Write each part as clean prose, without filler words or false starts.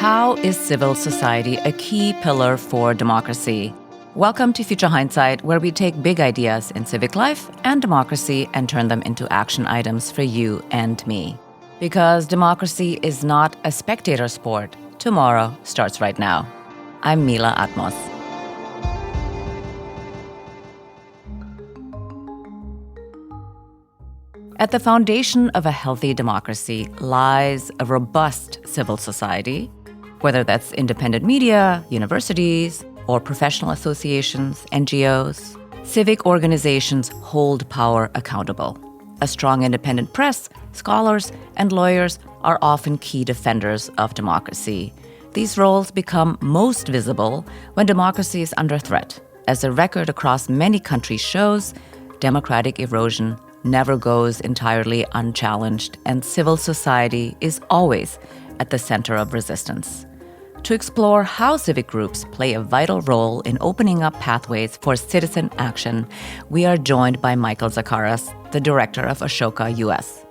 How is civil society a key pillar for democracy? Welcome to Future Hindsight, where we take big ideas in civic life and democracy and turn them into action items for you and me. Because democracy is not a spectator sport. Tomorrow starts right now. I'm Mila Atmos. At the foundation of a healthy democracy lies a robust civil society, whether that's independent media, universities, or professional associations, NGOs. Civic organizations hold power accountable. A strong independent press, scholars, and lawyers are often key defenders of democracy. These roles become most visible when democracy is under threat. As the record across many countries shows, democratic erosion never goes entirely unchallenged, and civil society is always at the center of resistance. To explore how civic groups play a vital role in opening up pathways for citizen action, we are joined by Michael Zakaras, the director of Ashoka US.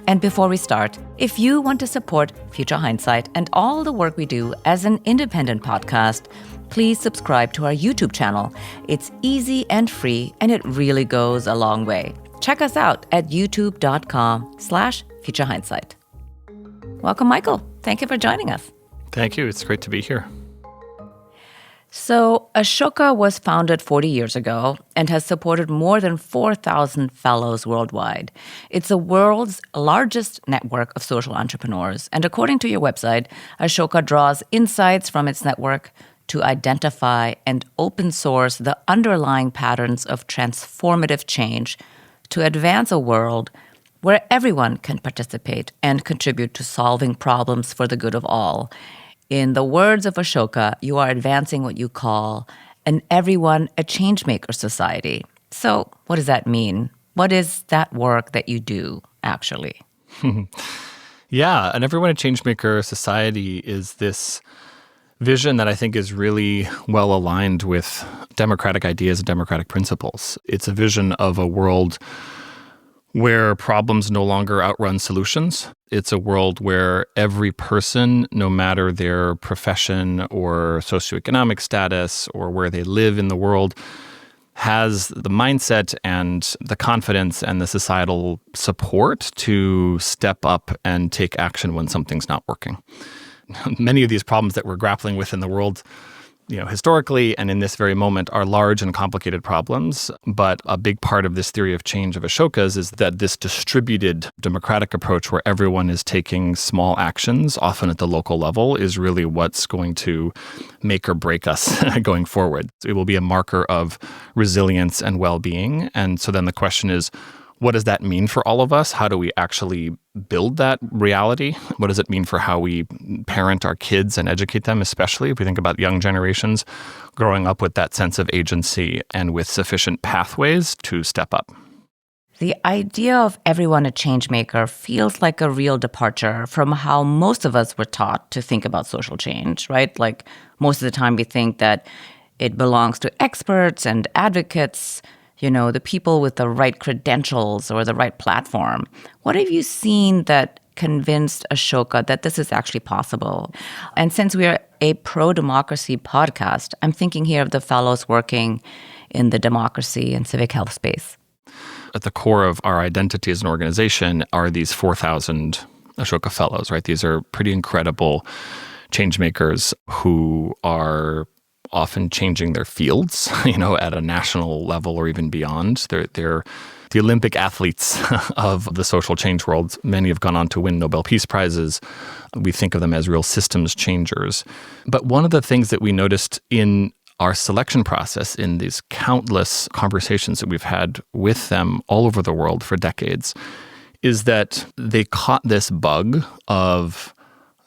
And before we start, if you want to support Future Hindsight and all the work we do as an independent podcast, please subscribe to our YouTube channel. It's easy and free, and it really goes a long way. Check us out at youtube.com/Future Hindsight. Welcome, Michael. Thank you for joining us. Thank you. It's great to be here. So, Ashoka was founded 40 years ago and has supported more than 4,000 fellows worldwide. It's the world's largest network of social entrepreneurs. And according to your website, Ashoka draws insights from its network to identify and open source the underlying patterns of transformative change to advance a world where everyone can participate and contribute to solving problems for the good of all. In the words of Ashoka, you are advancing what you call an everyone-a-changemaker society. So what does that mean? What is that work that you do, actually? Yeah, an everyone-a-changemaker society is this vision that I think is really well aligned with democratic ideas and democratic principles. It's a vision of a world where problems no longer outrun solutions. It's a world where every person, no matter their profession or socioeconomic status or where they live in the world, has the mindset and the confidence and the societal support to step up and take action when something's not working. Many of these problems that we're grappling with in the world, historically and in this very moment are large and complicated problems. But a big part of this theory of change of Ashoka's is that this distributed democratic approach where everyone is taking small actions, often at the local level, is really what's going to make or break us going forward. It will be a marker of resilience and well-being. And so then the question is, what does that mean for all of us? How do we actually build that reality? What does it mean for how we parent our kids and educate them, especially if we think about young generations growing up with that sense of agency and with sufficient pathways to step up? The idea of everyone a changemaker feels like a real departure from how most of us were taught to think about social change, right? Like most of the time we think that it belongs to experts and advocates, the people with the right credentials or the right platform. What have you seen that convinced Ashoka that this is actually possible? And since we are a pro-democracy podcast, I'm thinking here of the fellows working in the democracy and civic health space. At the core of our identity as an organization are these 4,000 Ashoka fellows, right? These are pretty incredible change makers who are often changing their fields, at a national level or even beyond. They're the Olympic athletes of the social change world. Many have gone on to win Nobel Peace Prizes. We think of them as real systems changers. But one of the things that we noticed in our selection process, in these countless conversations that we've had with them all over the world for decades, is that they caught this bug of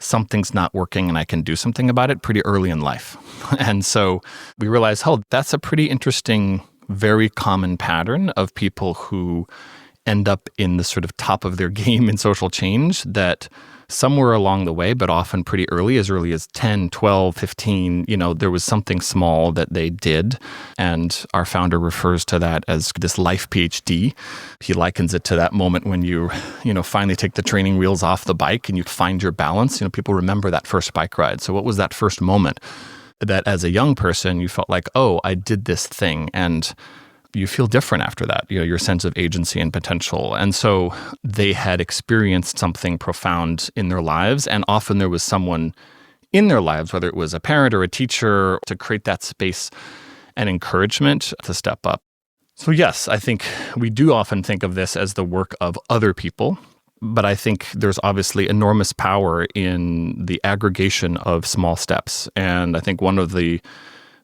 something's not working and I can do something about it pretty early in life. And so we realized, that's a pretty interesting, very common pattern of people who end up in the sort of top of their game in social change, that somewhere along the way, but often pretty early as 10, 12, 15, there was something small that they did. And our founder refers to that as this life PhD. He likens it to that moment when you finally take the training wheels off the bike and you find your balance. People remember that first bike ride. So what was that first moment that as a young person, you felt like, oh, I did this thing, and you feel different after that, your sense of agency and potential. And so they had experienced something profound in their lives. And often there was someone in their lives, whether it was a parent or a teacher, to create that space and encouragement to step up. So yes, I think we do often think of this as the work of other people. But I think there's obviously enormous power in the aggregation of small steps. And I think one of the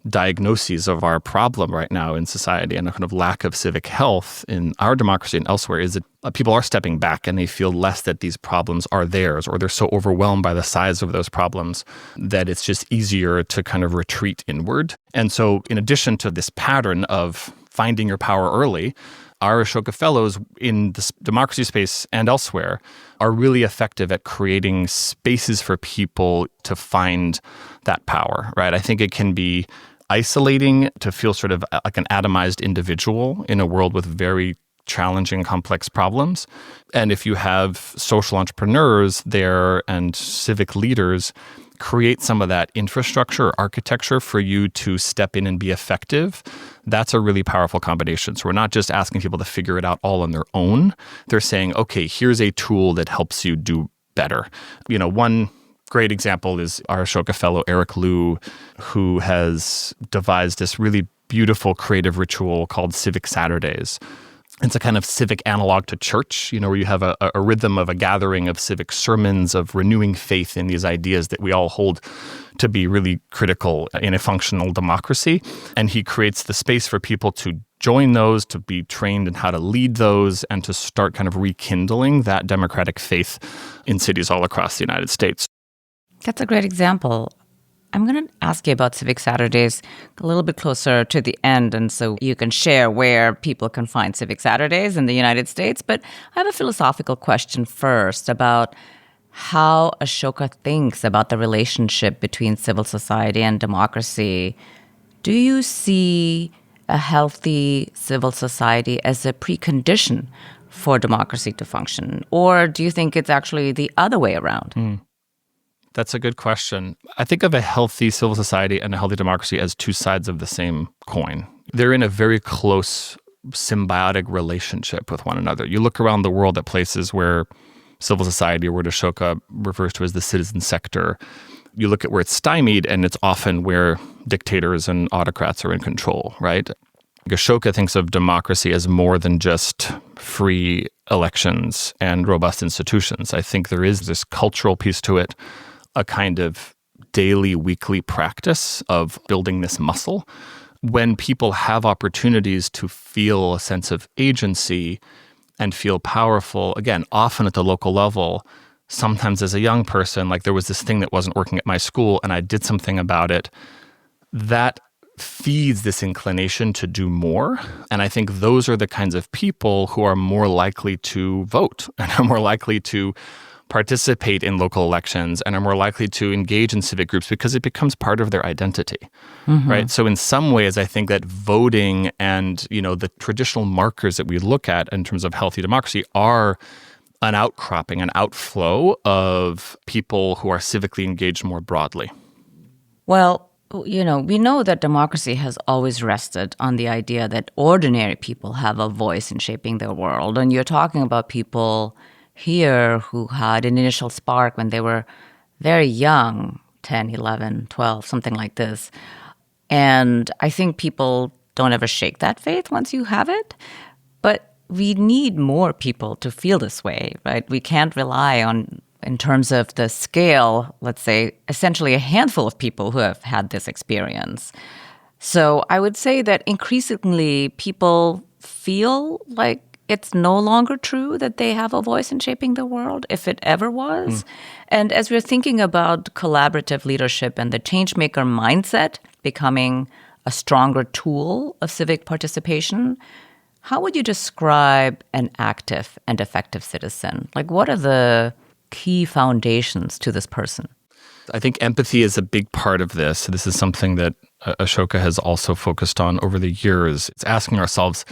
diagnoses of our problem right now in society and a kind of lack of civic health in our democracy and elsewhere is that people are stepping back and they feel less that these problems are theirs, or they're so overwhelmed by the size of those problems that it's just easier to kind of retreat inward. And so in addition to this pattern of finding your power early, our Ashoka Fellows in the democracy space and elsewhere are really effective at creating spaces for people to find that power, right? I think it can be isolating to feel sort of like an atomized individual in a world with very challenging, complex problems. And if you have social entrepreneurs there and civic leaders, create some of that infrastructure or architecture for you to step in and be effective, that's a really powerful combination. So we're not just asking people to figure it out all on their own. They're saying, okay, here's a tool that helps you do better. One great example is our Ashoka fellow, Eric Liu, who has devised this really beautiful creative ritual called Civic Saturdays. It's a kind of civic analog to church, where you have a rhythm of a gathering of civic sermons, of renewing faith in these ideas that we all hold to be really critical in a functional democracy. And he creates the space for people to join those, to be trained in how to lead those, and to start kind of rekindling that democratic faith in cities all across the United States. That's a great example. I'm going to ask you about Civic Saturdays a little bit closer to the end, and so you can share where people can find Civic Saturdays in the United States. But I have a philosophical question first about how Ashoka thinks about the relationship between civil society and democracy. Do you see a healthy civil society as a precondition for democracy to function? Or do you think it's actually the other way around? That's a good question. I think of a healthy civil society and a healthy democracy as two sides of the same coin. They're in a very close symbiotic relationship with one another. You look around the world at places where civil society, or what Ashoka refers to as the citizen sector, you look at where it's stymied, and it's often where dictators and autocrats are in control, right? Ashoka thinks of democracy as more than just free elections and robust institutions. I think there is this cultural piece to it, a kind of daily, weekly practice of building this muscle. When people have opportunities to feel a sense of agency and feel powerful, again, often at the local level, sometimes as a young person, like there was this thing that wasn't working at my school and I did something about it, that feeds this inclination to do more. And I think those are the kinds of people who are more likely to vote and are more likely to participate in local elections and are more likely to engage in civic groups because it becomes part of their identity, right? So in some ways, I think that voting and, the traditional markers that we look at in terms of healthy democracy are an outcropping, an outflow of people who are civically engaged more broadly. Well, we know that democracy has always rested on the idea that ordinary people have a voice in shaping their world. And you're talking about people here who had an initial spark when they were very young, 10, 11, 12, something like this. And I think people don't ever shake that faith once you have it. But we need more people to feel this way, right? We can't rely on, in terms of the scale, let's say, essentially a handful of people who have had this experience. So I would say that increasingly people feel like it's no longer true that they have a voice in shaping the world, if it ever was. And as we're thinking about collaborative leadership and the changemaker mindset becoming a stronger tool of civic participation, how would you describe an active and effective citizen? Like, what are the key foundations to this person? I think empathy is a big part of this. This is something that Ashoka has also focused on over the years. It's asking ourselves,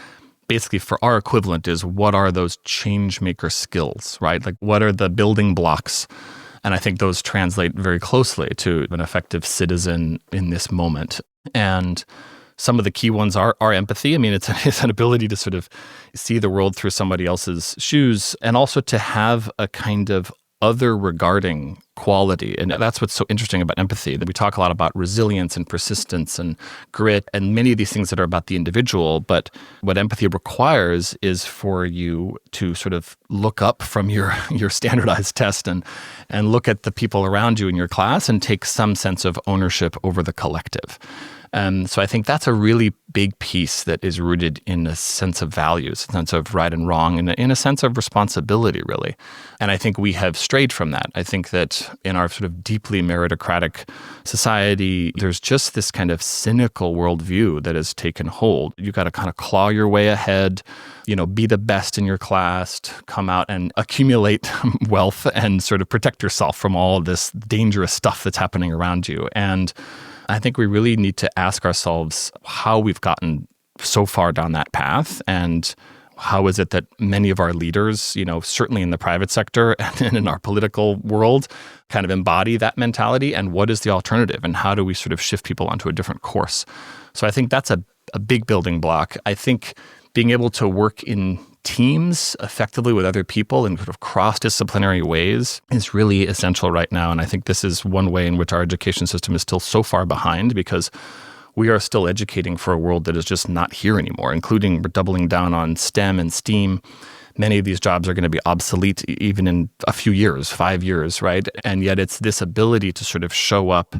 basically for our equivalent is, what are those change maker skills, right? Like, what are the building blocks? And I think those translate very closely to an effective citizen in this moment. And some of the key ones are empathy. I mean, it's an ability to sort of see the world through somebody else's shoes, and also to have a kind of other regarding quality. And that's what's so interesting about empathy, that we talk a lot about resilience and persistence and grit and many of these things that are about the individual. But what empathy requires is for you to sort of look up from your standardized test and look at the people around you in your class and take some sense of ownership over the collective. So I think that's a really big piece that is rooted in a sense of values, a sense of right and wrong, and in a sense of responsibility, really. And I think we have strayed from that. I think that in our sort of deeply meritocratic society, there's just this kind of cynical worldview that has taken hold. You got to kind of claw your way ahead, be the best in your class, come out and accumulate wealth and sort of protect yourself from all of this dangerous stuff that's happening around you. And I think we really need to ask ourselves how we've gotten so far down that path, and how is it that many of our leaders, certainly in the private sector and in our political world, kind of embody that mentality, and what is the alternative, and how do we sort of shift people onto a different course? So I think that's a big building block. I think being able to work in teams effectively with other people in sort of cross-disciplinary ways is really essential right now. And I think this is one way in which our education system is still so far behind, because we are still educating for a world that is just not here anymore, including we're doubling down on STEM and STEAM. Many of these jobs are going to be obsolete even in a few years, 5 years, right? And yet it's this ability to sort of show up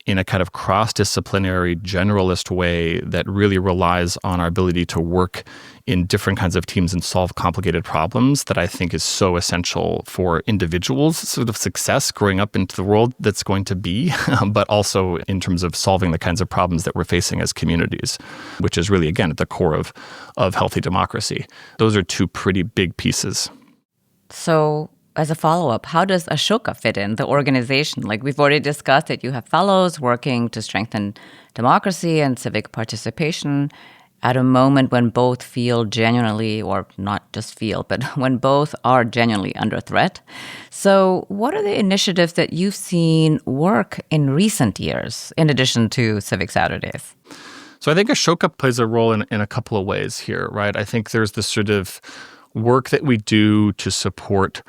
in a kind of cross-disciplinary, generalist way that really relies on our ability to work in different kinds of teams and solve complicated problems that I think is so essential for individuals' sort of success growing up into the world that's going to be, but also in terms of solving the kinds of problems that we're facing as communities, which is really, again, at the core of healthy democracy. Those are two pretty big pieces. So, as a follow-up, how does Ashoka fit in the organization? Like, we've already discussed that you have fellows working to strengthen democracy and civic participation at a moment when both feel genuinely, or not just feel, but when both are genuinely under threat. So what are the initiatives that you've seen work in recent years, in addition to Civic Saturdays? So I think Ashoka plays a role in a couple of ways here, right? I think there's this sort of work that we do to support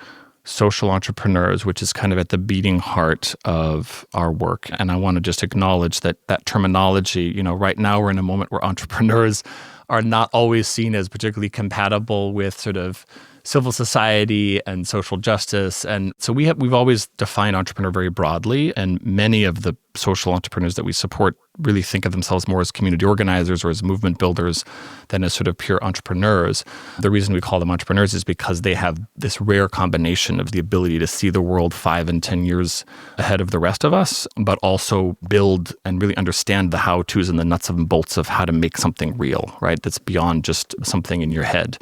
social entrepreneurs, which is kind of at the beating heart of our work. And I want to just acknowledge that terminology, right now we're in a moment where entrepreneurs are not always seen as particularly compatible with sort of civil society and social justice. And so we've always defined entrepreneur very broadly, and many of the social entrepreneurs that we support really think of themselves more as community organizers or as movement builders than as sort of pure entrepreneurs. The reason we call them entrepreneurs is because they have this rare combination of the ability to see the world 5 and 10 years ahead of the rest of us, but also build and really understand the how-tos and the nuts and bolts of how to make something real, right? That's beyond just something in your head.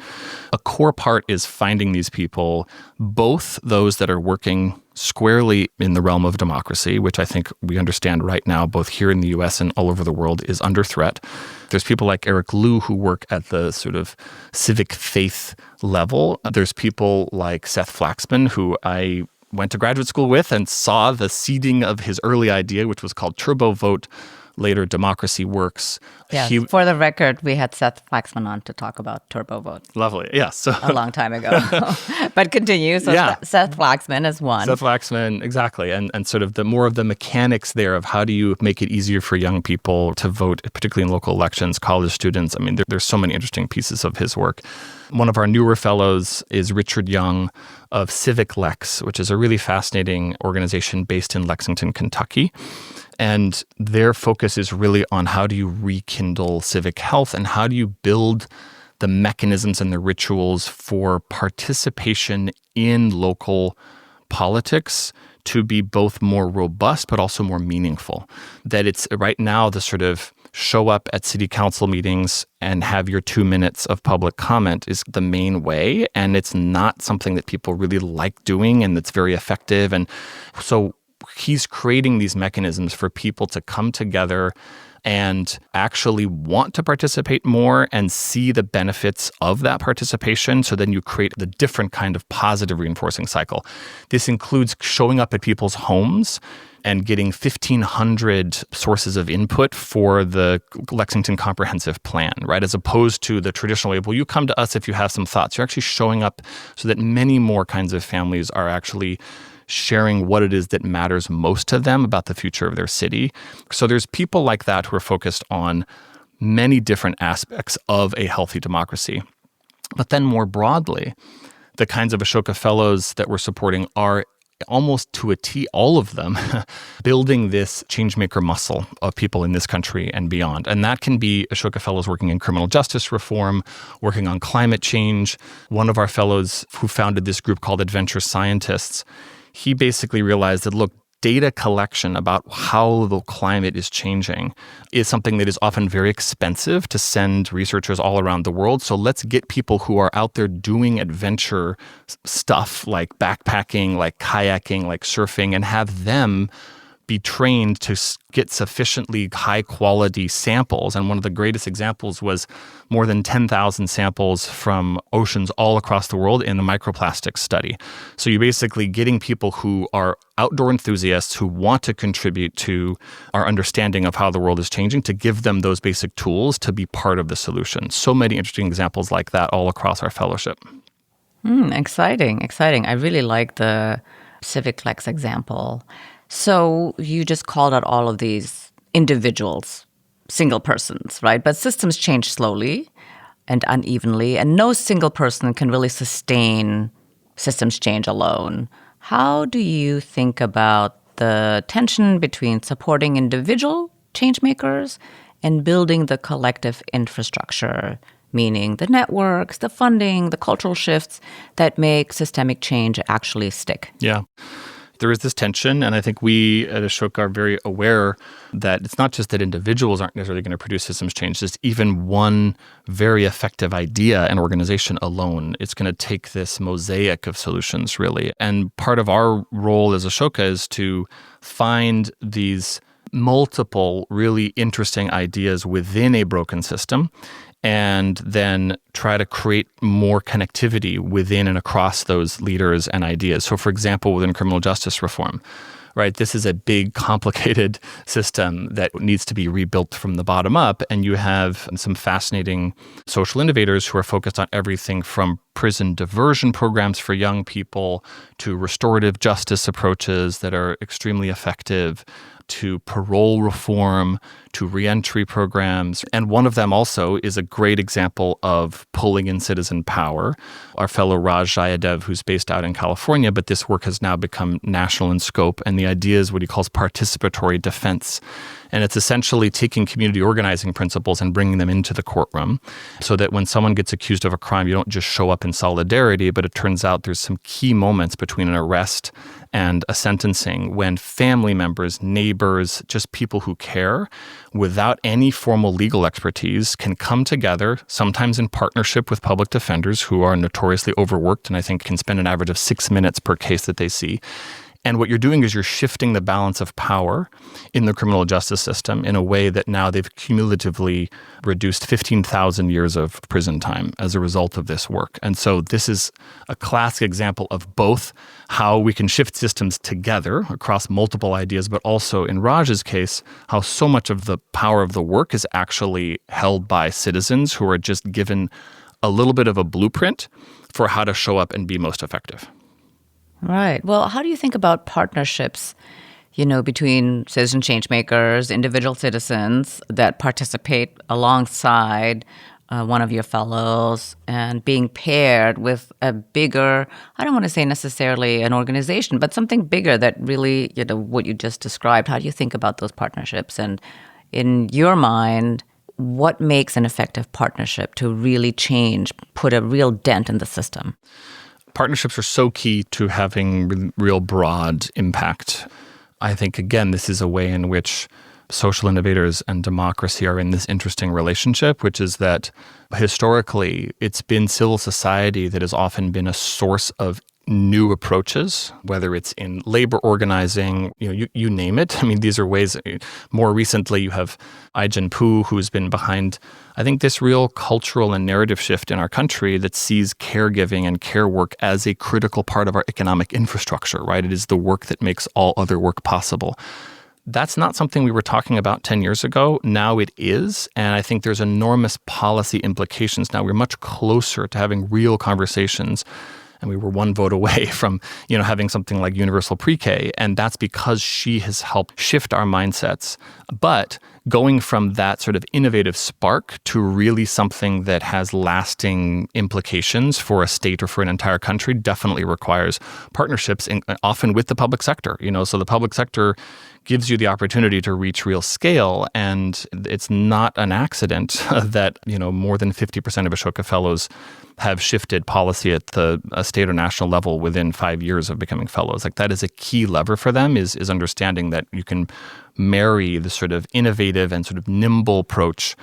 A core part is finding these people, both those that are working squarely in the realm of democracy, which I think we understand right now, both here in the US and all over the world, is under threat. There's people like Eric Liu who work at the sort of civic faith level. There's people like Seth Flaxman, who I went to graduate school with and saw the seeding of his early idea, which was called Turbo Vote, later Democracy Works. Yeah, for the record, we had Seth Flaxman on to talk about Turbo Vote. Lovely, yes. So, a long time ago. But continue. So yeah. Seth Flaxman is one. Seth Flaxman, exactly. And sort of the more of the mechanics there of how do you make it easier for young people to vote, particularly in local elections, college students. I mean, there's so many interesting pieces of his work. One of our newer fellows is Richard Young of Civic Lex, which is a really fascinating organization based in Lexington, Kentucky. And their focus is really on how do you rekindle civic health and how do you build the mechanisms and the rituals for participation in local politics to be both more robust but also more meaningful. That it's right now the sort of show up at city council meetings and have your 2 minutes of public comment is the main way. And it's not something that people really like doing and that's very effective. And so he's creating these mechanisms for people to come together and actually want to participate more and see the benefits of that participation. So then you create the different kind of positive reinforcing cycle. This includes showing up at people's homes and getting 1,500 sources of input for the Lexington Comprehensive Plan, right? As opposed to the traditional way, well, you come to us if you have some thoughts. You're actually showing up so that many more kinds of families are actually sharing what it is that matters most to them about the future of their city. So there's people like that who are focused on many different aspects of a healthy democracy. But then more broadly, the kinds of Ashoka Fellows that we're supporting are almost to a T, all of them, building this changemaker muscle of people in this country and beyond. And that can be Ashoka Fellows working in criminal justice reform, working on climate change. One of our fellows who founded this group called Adventure Scientists, he basically realized that, look, data collection about how the climate is changing is something that is often very expensive to send researchers all around the world. So let's get people who are out there doing adventure stuff like backpacking, like kayaking, like surfing, and have them be trained to get sufficiently high quality samples. And one of the greatest examples was more than 10,000 samples from oceans all across the world in the microplastics study. So you're basically getting people who are outdoor enthusiasts who want to contribute to our understanding of how the world is changing, to give them those basic tools to be part of the solution. So many interesting examples like that all across our fellowship. Exciting. I really like the Civic Lex example. So you just called out all of these individuals, single persons, right? But systems change slowly and unevenly, and no single person can really sustain systems change alone. How do you think about the tension between supporting individual changemakers and building the collective infrastructure, meaning the networks, the funding, the cultural shifts that make systemic change actually stick? Yeah. There is this tension, and I think we at Ashoka are very aware that it's not just that individuals aren't necessarily going to produce systems change. Just even one very effective idea and organization alone, it's going to take this mosaic of solutions, really. And part of our role as Ashoka is to find these multiple really interesting ideas within a broken system and then try to create more connectivity within and across those leaders and ideas. So, for example, within criminal justice reform, right, this is a big, complicated system that needs to be rebuilt from the bottom up. And you have some fascinating social innovators who are focused on everything from prison diversion programs for young people to restorative justice approaches that are extremely effective, to parole reform, to reentry programs. And one of them also is a great example of pulling in citizen power. Our fellow Raj Jayadev, who's based out in California, but this work has now become national in scope. And the idea is what he calls participatory defense. And it's essentially taking community organizing principles and bringing them into the courtroom so that when someone gets accused of a crime, you don't just show up in solidarity, but it turns out there's some key moments between an arrest and a sentencing when family members, neighbors, just people who care, without any formal legal expertise, can come together, sometimes in partnership with public defenders who are notoriously overworked and I think can spend an average of 6 minutes per case that they see. And what you're doing is you're shifting the balance of power in the criminal justice system in a way that now they've cumulatively reduced 15,000 years of prison time as a result of this work. And so this is a classic example of both how we can shift systems together across multiple ideas, but also in Raj's case, how so much of the power of the work is actually held by citizens who are just given a little bit of a blueprint for how to show up and be most effective. Right. Well, how do you think about partnerships, between citizen change makers, individual citizens that participate alongside one of your fellows and being paired with a bigger, I don't want to say necessarily an organization, but something bigger that really, what you just described? How do you think about those partnerships? And in your mind, what makes an effective partnership to really change, put a real dent in the system? Partnerships are so key to having real broad impact. I think, again, this is a way in which social innovators and democracy are in this interesting relationship, which is that historically it's been civil society that has often been a source of new approaches, whether it's in labor organizing, you name it. I mean, these are ways. More recently, you have Ai-jen Poo, who's been behind, I think, this real cultural and narrative shift in our country that sees caregiving and care work as a critical part of our economic infrastructure, right? It is the work that makes all other work possible. That's not something we were talking about 10 years ago. Now it is. And I think there's enormous policy implications now. We're much closer to having real conversations. And we were one vote away from, having something like universal pre-K. And that's because she has helped shift our mindsets. But going from that sort of innovative spark to really something that has lasting implications for a state or for an entire country definitely requires partnerships, often with the public sector. So the public sector gives you the opportunity to reach real scale. And it's not an accident that, more than 50% of Ashoka Fellows have shifted policy at the state or national level within 5 years of becoming fellows. Like, that is a key lever for them, is understanding that you can marry the sort of innovative and sort of nimble approach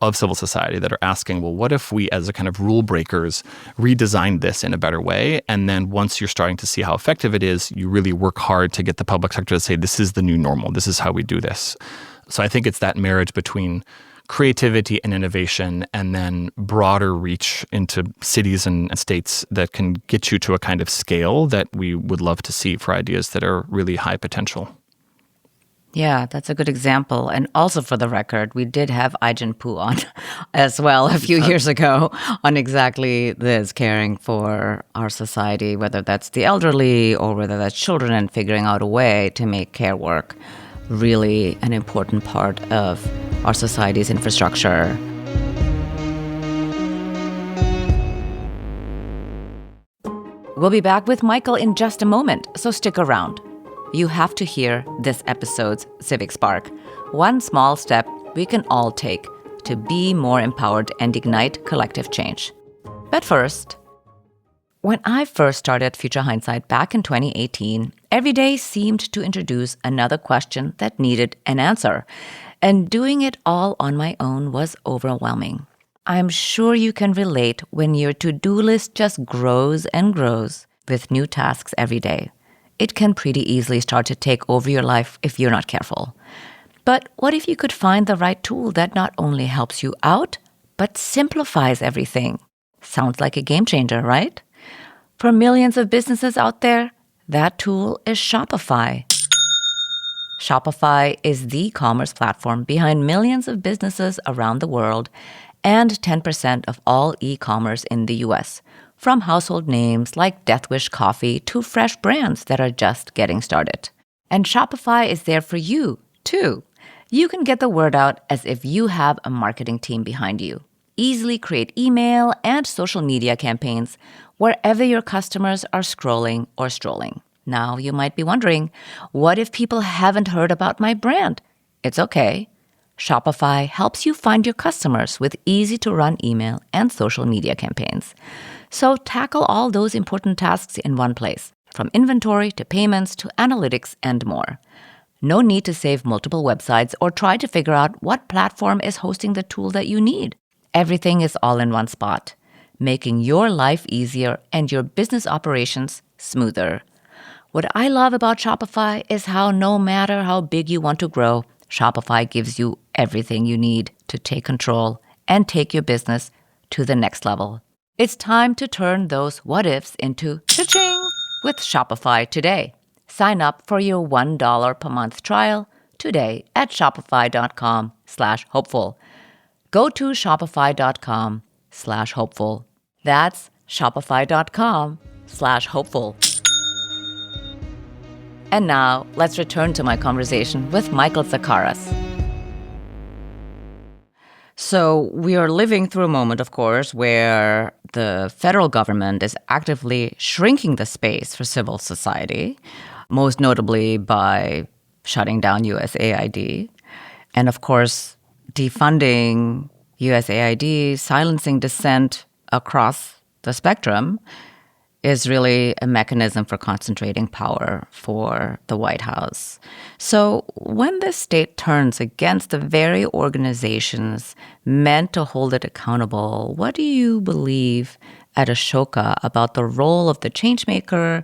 of civil society that are asking, well, what if we as a kind of rule breakers redesigned this in a better way? And then once you're starting to see how effective it is, you really work hard to get the public sector to say, this is the new normal. This is how we do this. So I think it's that marriage between creativity and innovation, and then broader reach into cities and states that can get you to a kind of scale that we would love to see for ideas that are really high potential. Yeah, that's a good example. And also, for the record, we did have Ai-jen Poo on as well a few years ago on exactly this, caring for our society, whether that's the elderly or whether that's children, and figuring out a way to make care work really an important part of our society's infrastructure. We'll be back with Michael in just a moment, so stick around. You have to hear this episode's Civic Spark, one small step we can all take to be more empowered and ignite collective change. But first, when I first started Future Hindsight back in 2018, every day seemed to introduce another question that needed an answer. And doing it all on my own was overwhelming. I'm sure you can relate when your to-do list just grows and grows with new tasks every day. It can pretty easily start to take over your life if you're not careful. But what if you could find the right tool that not only helps you out, but simplifies everything? Sounds like a game changer, right? For millions of businesses out there, that tool is Shopify. Shopify is the commerce platform behind millions of businesses around the world and 10% of all e-commerce in the US, from household names like Death Wish Coffee to fresh brands that are just getting started. And Shopify is there for you, too. You can get the word out as if you have a marketing team behind you. Easily create email and social media campaigns wherever your customers are scrolling or strolling. Now, you might be wondering, what if people haven't heard about my brand? It's okay. Shopify helps you find your customers with easy-to-run email and social media campaigns. So tackle all those important tasks in one place, from inventory to payments to analytics and more. No need to save multiple websites or try to figure out what platform is hosting the tool that you need. Everything is all in one spot, making your life easier and your business operations smoother. What I love about Shopify is how no matter how big you want to grow, Shopify gives you everything you need to take control and take your business to the next level. It's time to turn those what-ifs into cha-ching with Shopify today. Sign up for your $1 per month trial today at shopify.com/hopeful. Go to shopify.com/hopeful. That's shopify.com/hopeful. And now, let's return to my conversation with Michael Zakaras. So we are living through a moment, of course, where the federal government is actively shrinking the space for civil society, most notably by shutting down USAID. And of course, defunding USAID, silencing dissent across the spectrum, is really a mechanism for concentrating power for the White House. So when the state turns against the very organizations meant to hold it accountable, what do you believe at Ashoka about the role of the changemaker?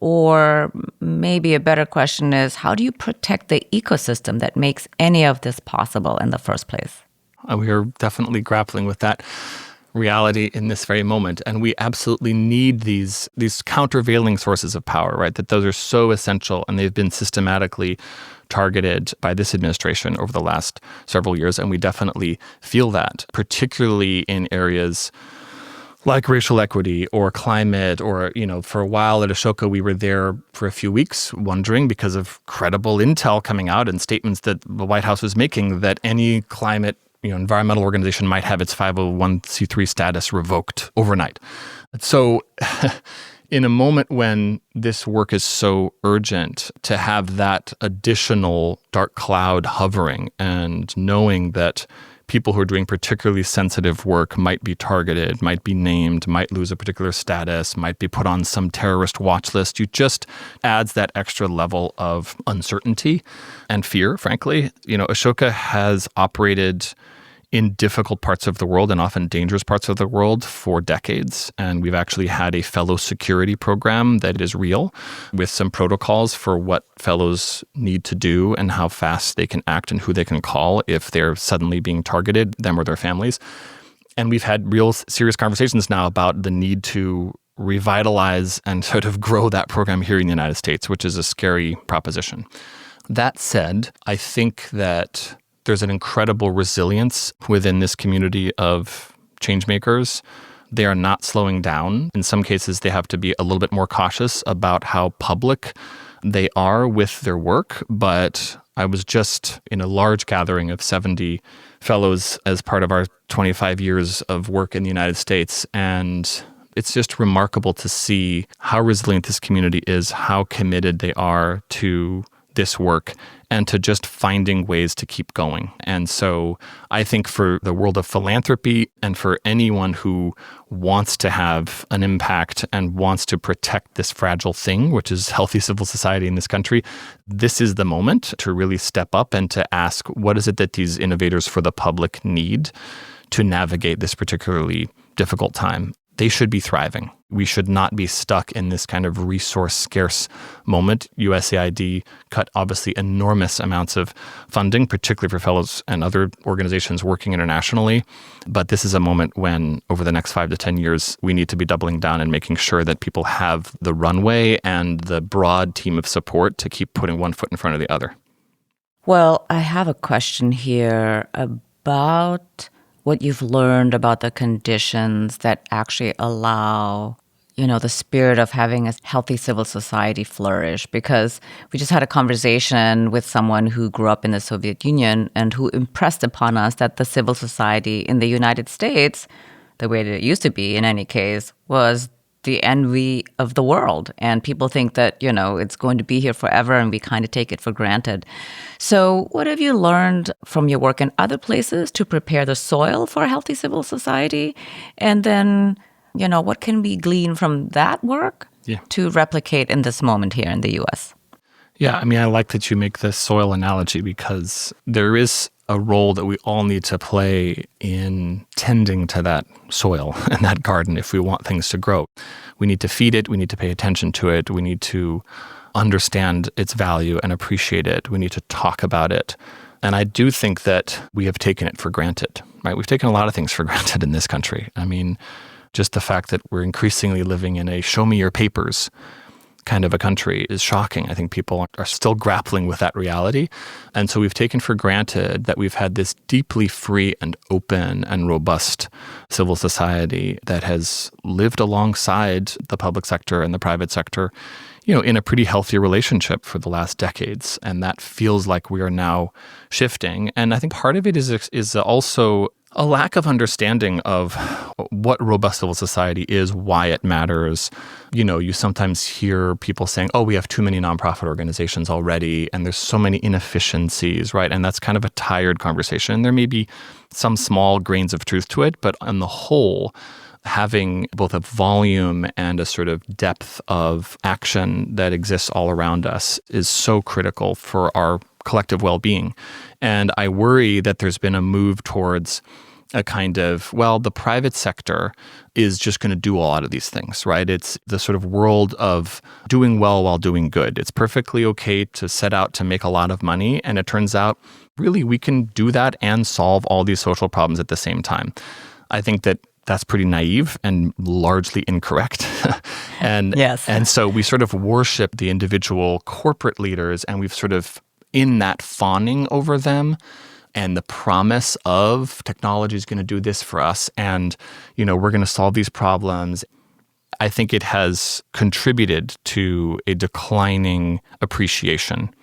Or maybe a better question is, how do you protect the ecosystem that makes any of this possible in the first place? We are definitely grappling with that reality in this very moment. And we absolutely need these countervailing sources of power, right? That those are so essential, and they've been systematically targeted by this administration over the last several years. And we definitely feel that, particularly in areas like racial equity or climate, or, for a while at Ashoka, we were there for a few weeks wondering, because of credible intel coming out and statements that the White House was making, that any climate environmental organization might have its 501c3 status revoked overnight. So in a moment when this work is so urgent, to have that additional dark cloud hovering and knowing that people who are doing particularly sensitive work might be targeted, might be named, might lose a particular status, might be put on some terrorist watch list, you just adds that extra level of uncertainty and fear, frankly. Ashoka has operated in difficult parts of the world and often dangerous parts of the world for decades. And we've actually had a fellow security program that is real, with some protocols for what fellows need to do and how fast they can act and who they can call if they're suddenly being targeted, them or their families. And we've had real serious conversations now about the need to revitalize and sort of grow that program here in the United States, which is a scary proposition. That said, I think that there's an incredible resilience within this community of changemakers. They are not slowing down. In some cases, they have to be a little bit more cautious about how public they are with their work. But I was just in a large gathering of 70 fellows as part of our 25 years of work in the United States. And it's just remarkable to see how resilient this community is, how committed they are to this work, and to just finding ways to keep going. And so I think for the world of philanthropy, and for anyone who wants to have an impact and wants to protect this fragile thing, which is healthy civil society in this country, this is the moment to really step up and to ask, what is it that these innovators for the public need to navigate this particularly difficult time? They should be thriving. We should not be stuck in this kind of resource-scarce moment. USAID cut obviously enormous amounts of funding, particularly for fellows and other organizations working internationally. But this is a moment when, over the next 5 to 10 years, we need to be doubling down and making sure that people have the runway and the broad team of support to keep putting one foot in front of the other. Well, I have a question here about what you've learned about the conditions that actually allow, the spirit of having a healthy civil society flourish. Because we just had a conversation with someone who grew up in the Soviet Union and who impressed upon us that the civil society in the United States, the way that it used to be in any case, was the envy of the world. And people think that, it's going to be here forever, and we kind of take it for granted. So what have you learned from your work in other places to prepare the soil for a healthy civil society? And then, what can we glean from that work to replicate in this moment here in the U.S.? Yeah, I like that you make the soil analogy, because there is a role that we all need to play in tending to that soil and that garden if we want things to grow. We need to feed it. We need to pay attention to it. We need to understand its value and appreciate it. We need to talk about it. And I do think that we have taken it for granted, right? We've taken a lot of things for granted in this country. Just the fact that we're increasingly living in a show me your papers kind of a country is shocking. I think people are still grappling with that reality. And so we've taken for granted that we've had this deeply free and open and robust civil society that has lived alongside the public sector and the private sector, in a pretty healthy relationship for the last decades. And that feels like we are now shifting. And I think part of it is also a lack of understanding of what robust civil society is, why it matters. You sometimes hear people saying, oh, we have too many nonprofit organizations already, and there's so many inefficiencies, right? And that's kind of a tired conversation. There may be some small grains of truth to it, but on the whole, having both a volume and a sort of depth of action that exists all around us is so critical for our collective well-being. And I worry that there's been a move towards a kind of, well, the private sector is just going to do a lot of these things, right? It's the sort of world of doing well while doing good. It's perfectly okay to set out to make a lot of money. And it turns out, really, we can do that and solve all these social problems at the same time. I think that that's pretty naive and largely incorrect. Yes. And so we sort of worship the individual corporate leaders, and we've sort of, in that fawning over them, and the promise of technology is going to do this for us, and we're going to solve these problems. I think it has contributed to a declining appreciation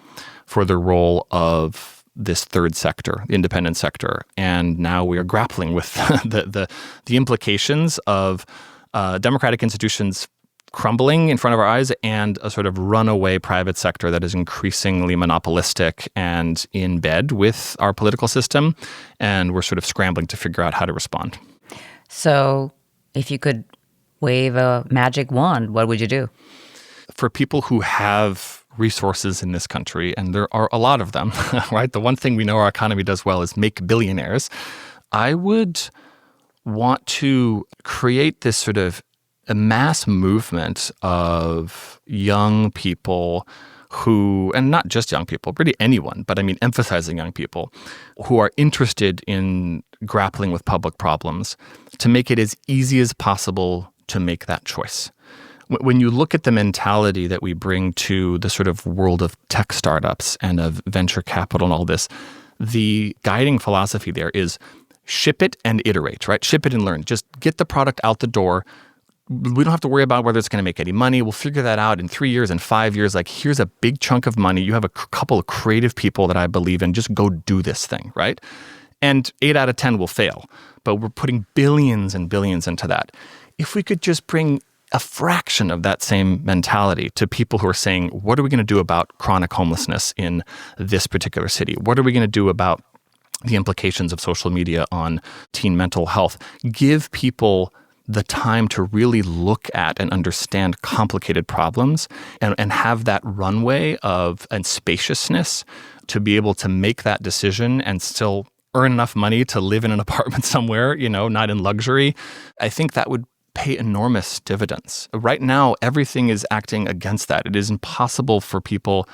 for the role of this third sector, the independent sector. And now we are grappling with the implications of democratic institutions crumbling in front of our eyes and a sort of runaway private sector that is increasingly monopolistic and in bed with our political system. And we're sort of scrambling to figure out how to respond. So if you could wave a magic wand, what would you do? For people who have resources in this country, and there are a lot of them, right? The one thing we know our economy does well is make billionaires. I would want to create this sort of a mass movement of young people who, and not just young people, really anyone, but I mean emphasizing young people, who are interested in grappling with public problems, to make it as easy as possible to make that choice. When you look at the mentality that we bring to the sort of world of tech startups and of venture capital and all this, the guiding philosophy there is ship it and iterate, right? Ship it and learn. Just get the product out the door. We don't have to worry about whether it's going to make any money. We'll figure that out in 3 years and 5 years. Like, here's a big chunk of money. You have a couple of creative people that I believe in. Just go do this thing, right? And 8 out of 10 will fail. But we're putting billions and billions into that. If we could just bring a fraction of that same mentality to people who are saying, what are we going to do about chronic homelessness in this particular city? What are we going to do about the implications of social media on teen mental health? Give people the time to really look at and understand complicated problems and have that runway and spaciousness to be able to make that decision and still earn enough money to live in an apartment somewhere, not in luxury. I think that would pay enormous dividends. Right now, everything is acting against that. It is impossible for people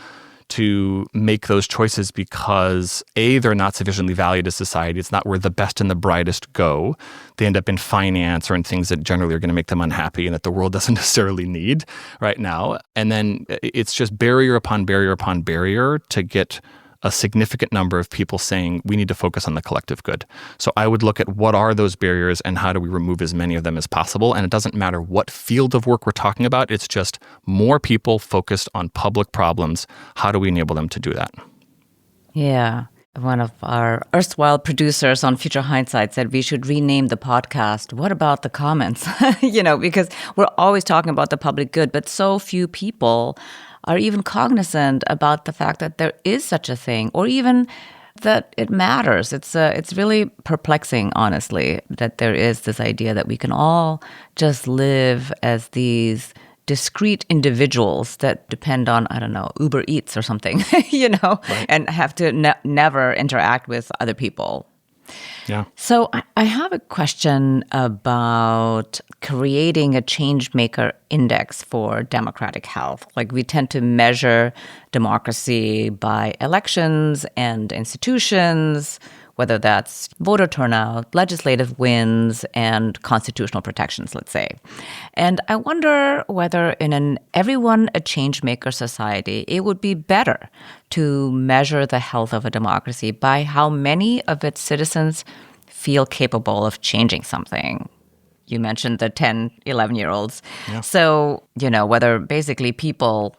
to make those choices because A, they're not sufficiently valued as society. It's not where the best and the brightest go. They end up in finance or in things that generally are going to make them unhappy and that the world doesn't necessarily need right now. And then it's just barrier upon barrier upon barrier to get a significant number of people saying we need to focus on the collective good. So I would look at what are those barriers and how do we remove as many of them as possible. And it doesn't matter what field of work we're talking about. It's just more people focused on public problems. How do we enable them to do that? Yeah. One of our erstwhile producers on Future Hindsight said we should rename the podcast, What About the Comments? Because we're always talking about the public good, but so few people are even cognizant about the fact that there is such a thing, or even that it matters. It's really perplexing, honestly, that there is this idea that we can all just live as these discrete individuals that depend on, I don't know, Uber Eats or something, Right. and have to never interact with other people. Yeah. So I have a question about creating a changemaker index for democratic health. Like, we tend to measure democracy by elections and institutions, whether that's voter turnout, legislative wins, and constitutional protections, let's say. And I wonder whether in an everyone-a-changemaker society, it would be better to measure the health of a democracy by how many of its citizens feel capable of changing something. You mentioned the 10, 11-year-olds. Yeah. So, whether basically people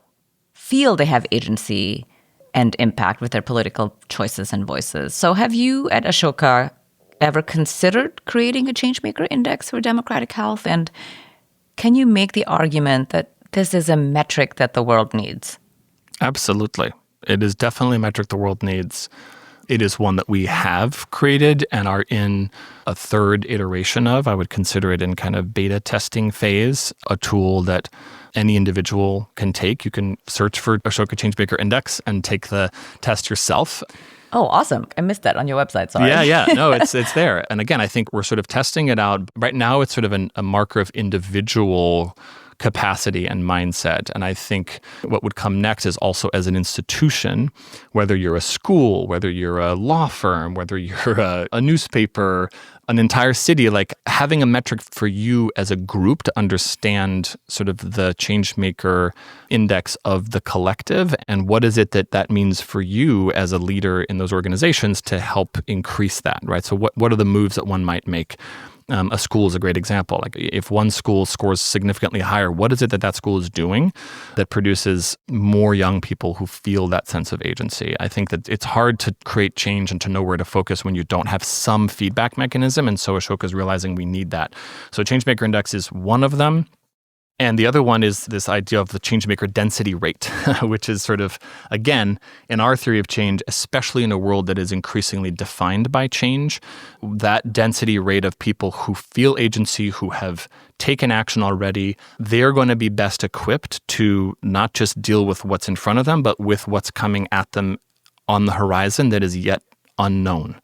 feel they have agency and impact with their political choices and voices. So have you at Ashoka ever considered creating a changemaker index for democratic health? And can you make the argument that this is a metric that the world needs? Absolutely. It is definitely a metric the world needs. It is one that we have created and are in a third iteration of. I would consider it in kind of beta testing phase, a tool that any individual can take. You can search for Ashoka Changemaker Index and take the test yourself. Oh, awesome. I missed that on your website. Sorry. Yeah. No, it's there. And again, I think we're sort of testing it out. Right now, it's sort of a marker of individual capacity and mindset. And I think what would come next is also as an institution, whether you're a school, whether you're a law firm, whether you're a newspaper, an entire city, like having a metric for you as a group to understand sort of the changemaker index of the collective and what is it that means for you as a leader in those organizations to help increase that, right? So what are the moves that one might make? A school is a great example. Like if one school scores significantly higher, what is it that school is doing that produces more young people who feel that sense of agency? I think that it's hard to create change and to know where to focus when you don't have some feedback mechanism. And so Ashoka is realizing we need that. So Changemaker Index is one of them. And the other one is this idea of the changemaker density rate, which is sort of, again, in our theory of change, especially in a world that is increasingly defined by change, that density rate of people who feel agency, who have taken action already, they're going to be best equipped to not just deal with what's in front of them, but with what's coming at them on the horizon that is yet unknown.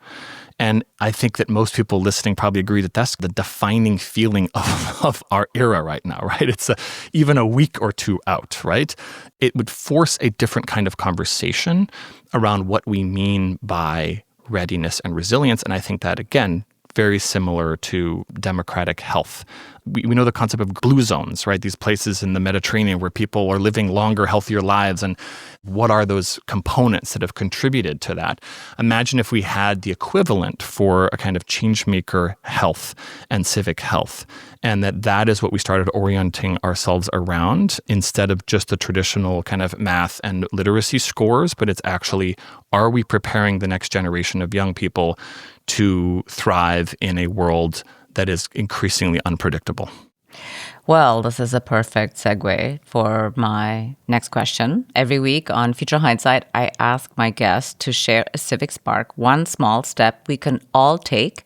And I think that most people listening probably agree that that's the defining feeling of our era right now, right? It's even a week or two out, right? It would force a different kind of conversation around what we mean by readiness and resilience. And I think that, again, very similar to democratic health. We know the concept of blue zones, right? These places in the Mediterranean where people are living longer, healthier lives. And what are those components that have contributed to that? Imagine if we had the equivalent for a kind of changemaker health and civic health, and that is what we started orienting ourselves around instead of just the traditional kind of math and literacy scores, but it's actually, are we preparing the next generation of young people to thrive in a world that is increasingly unpredictable? Well, this is a perfect segue for my next question. Every week on Future Hindsight, I ask my guests to share a civic spark, one small step we can all take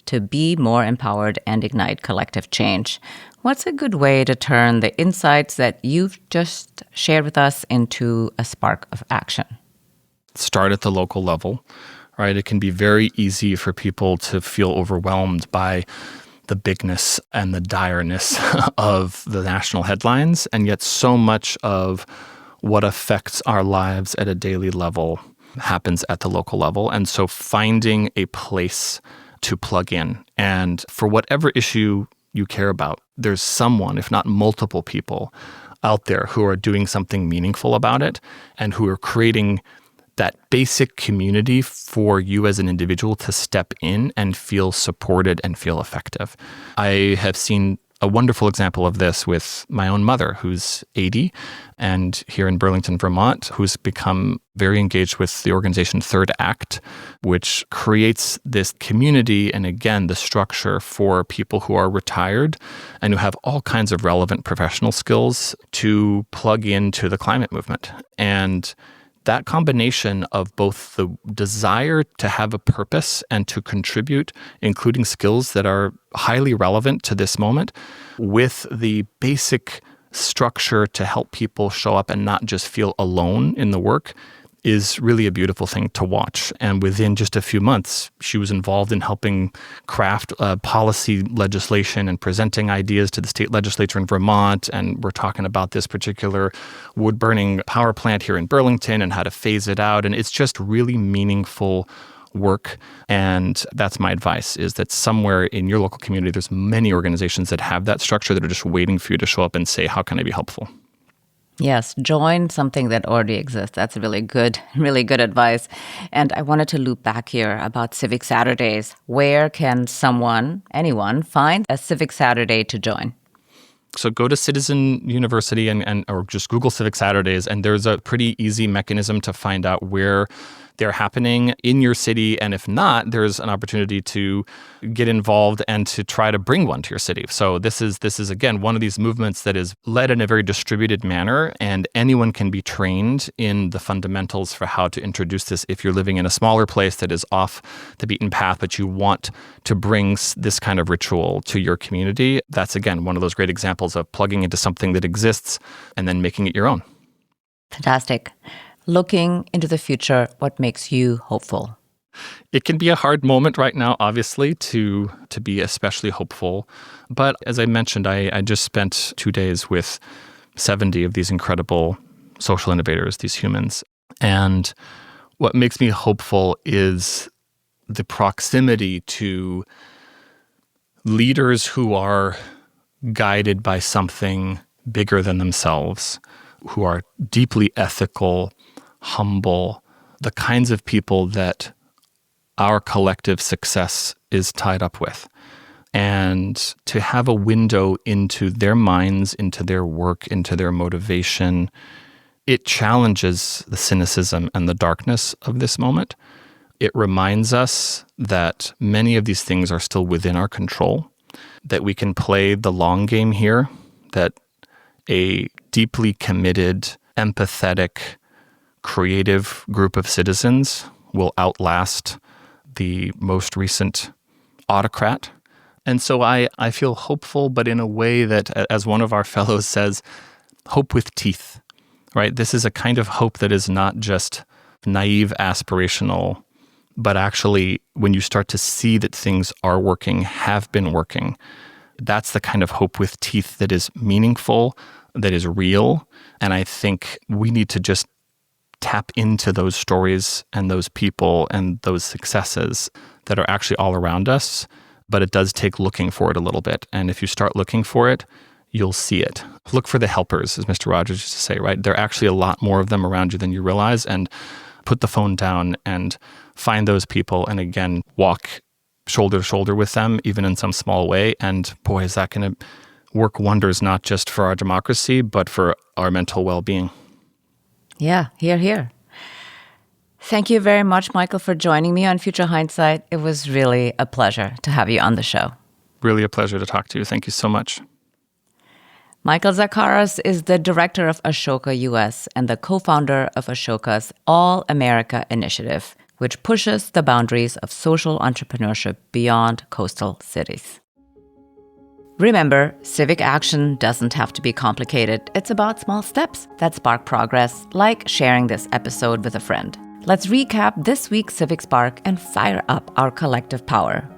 to be more empowered and ignite collective change. What's a good way to turn the insights that you've just shared with us into a spark of action? Start at the local level, right? It can be very easy for people to feel overwhelmed by the bigness and the direness of the national headlines, and yet so much of what affects our lives at a daily level happens at the local level. And so finding a place to plug in, and for whatever issue you care about, there's someone, if not multiple people, out there who are doing something meaningful about it and who are creating that basic community for you as an individual to step in and feel supported and feel effective. I have seen a wonderful example of this with my own mother, who's 80, and here in Burlington, Vermont, who's become very engaged with the organization Third Act, which creates this community and, again, the structure for people who are retired and who have all kinds of relevant professional skills to plug into the climate movement. And that combination of both the desire to have a purpose and to contribute, including skills that are highly relevant to this moment, with the basic structure to help people show up and not just feel alone in the work, is really a beautiful thing to watch. And within just a few months, she was involved in helping craft policy legislation and presenting ideas to the state legislature in Vermont. And we're talking about this particular wood-burning power plant here in Burlington and how to phase it out. And it's just really meaningful work. And that's my advice, is that somewhere in your local community, there's many organizations that have that structure that are just waiting for you to show up and say, how can I be helpful? Yes, join something that already exists. That's really good advice. And I wanted to loop back here about Civic Saturdays. Where can anyone, find a Civic Saturday to join? So go to Citizen University or just Google Civic Saturdays, and there's a pretty easy mechanism to find out where they're happening in your city. And if not, there's an opportunity to get involved and to try to bring one to your city. So this is again, one of these movements that is led in a very distributed manner, and anyone can be trained in the fundamentals for how to introduce this if you're living in a smaller place that is off the beaten path, but you want to bring this kind of ritual to your community. That's, again, one of those great examples of plugging into something that exists and then making it your own. Fantastic. Looking into the future, what makes you hopeful? It can be a hard moment right now, obviously, to be especially hopeful. But as I mentioned, I just spent 2 days with 70 of these incredible social innovators, these humans. And what makes me hopeful is the proximity to leaders who are guided by something bigger than themselves, who are deeply ethical, humble, the kinds of people that our collective success is tied up with. And to have a window into their minds, into their work, into their motivation, it challenges the cynicism and the darkness of this moment. It reminds us that many of these things are still within our control, that we can play the long game here, that a deeply committed, empathetic, creative group of citizens will outlast the most recent autocrat. And so I feel hopeful, but in a way that, as one of our fellows says, hope with teeth, right? This is a kind of hope that is not just naive, aspirational, but actually when you start to see that things are working, have been working, that's the kind of hope with teeth that is meaningful, that is real. And I think we need to just tap into those stories and those people and those successes that are actually all around us. But it does take looking for it a little bit. And if you start looking for it, you'll see it. Look for the helpers, as Mr. Rogers used to say, right? There are actually a lot more of them around you than you realize. And put the phone down and find those people. And again, walk shoulder to shoulder with them, even in some small way. And boy, is that going to work wonders, not just for our democracy, but for our mental well-being. Yeah, hear, hear. Thank you very much, Michael, for joining me on Future Hindsight. It was really a pleasure to have you on the show. Really a pleasure to talk to you. Thank you so much. Michael Zakaras is the director of Ashoka US and the co-founder of Ashoka's All America initiative, which pushes the boundaries of social entrepreneurship beyond coastal cities. Remember, civic action doesn't have to be complicated. It's about small steps that spark progress, like sharing this episode with a friend. Let's recap this week's Civic Spark and fire up our collective power.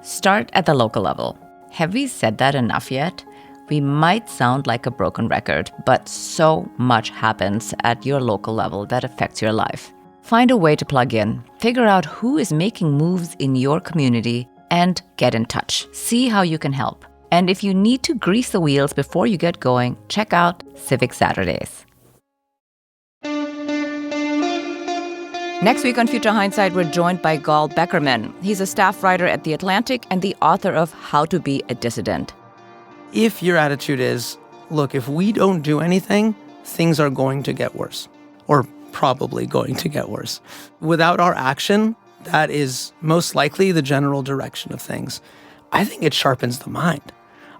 Start at the local level. Have we said that enough yet? We might sound like a broken record, but so much happens at your local level that affects your life. Find a way to plug in, figure out who is making moves in your community, and get in touch. See how you can help. And if you need to grease the wheels before you get going, check out Civic Saturdays. Next week on Future Hindsight, we're joined by Gal Beckerman. He's a staff writer at The Atlantic and the author of How to Be a Dissident. If your attitude is, look, if we don't do anything, things are going to get worse, or probably going to get worse. Without our action, that is most likely the general direction of things. I think it sharpens the mind.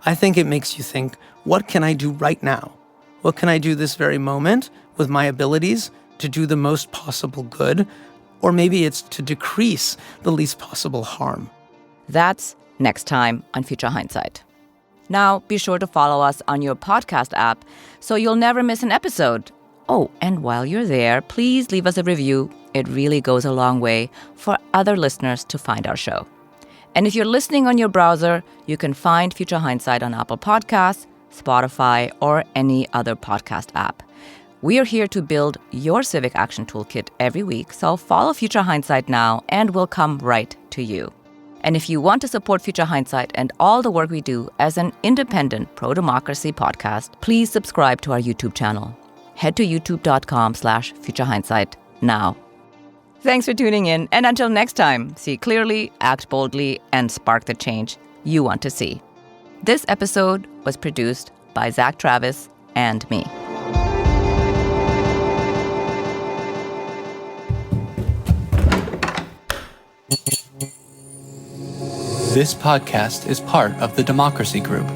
I think it makes you think, what can I do right now? What can I do this very moment with my abilities to do the most possible good? Or maybe it's to decrease the least possible harm. That's next time on Future Hindsight. Now, be sure to follow us on your podcast app so you'll never miss an episode. Oh, and while you're there, please leave us a review. It really goes a long way for other listeners to find our show. And if you're listening on your browser, you can find Future Hindsight on Apple Podcasts, Spotify, or any other podcast app. We are here to build your civic action toolkit every week, so follow Future Hindsight now and we'll come right to you. And if you want to support Future Hindsight and all the work we do as an independent pro-democracy podcast, please subscribe to our YouTube channel. Head to youtube.com/futurehindsight now. Thanks for tuning in, and until next time, see clearly, act boldly, and spark the change you want to see. This episode was produced by Zack Travis and me. This podcast is part of the Democracy Group,